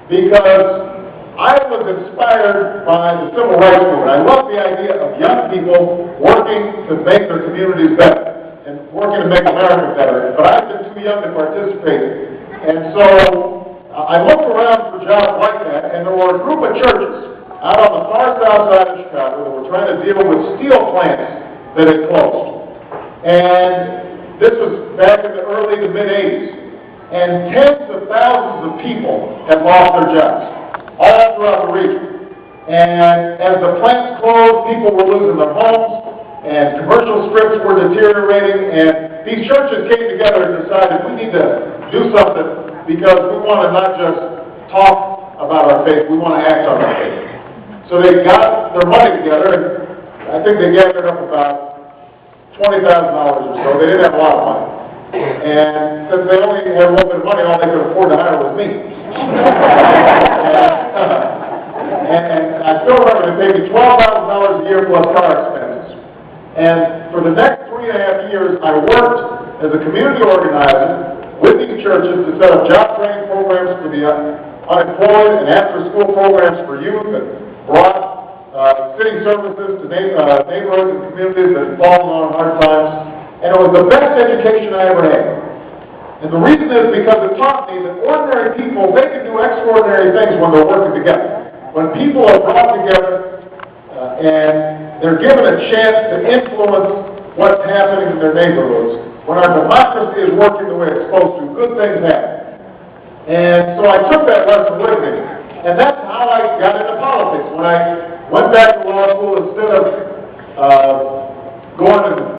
because I was inspired by the civil rights movement. I love the idea of young people working to make their communities better and working to make America better. But I've been too young to participate. And so I looked around for jobs like that, and there were a group of churches out on the far south side of Chicago that were trying to deal with steel plants that had closed. And this was back in the early to mid-'80s. And tens of thousands of people had lost their jobs all throughout the region. And as the plants closed, people were losing their homes, and commercial strips were deteriorating, and these churches came together and decided we need to do something because we want to not just talk about our faith, we want to act on our faith. So they got their money together, and I think they gathered up about $20,000 or so. They didn't have a lot of money. And since they only had a little bit of money, all they could afford to hire was me. And I still remember they paid me $12,000 a year plus car expenses. And for the next 3.5 years, I worked as a community organizer with these churches to set up job training programs for the unemployed and after-school programs for youth, and brought city services to neighborhoods and communities that had fallen on hard times. And it was the best education I ever had. And the reason is because it taught me that ordinary people, they can do extraordinary things when they're working together. When people are brought together and they're given a chance to influence what's happening in their neighborhoods, when our democracy is working the way it's supposed to, good things happen. And so I took that lesson with me. And that's how I got into politics. When I went back to law school, instead of going to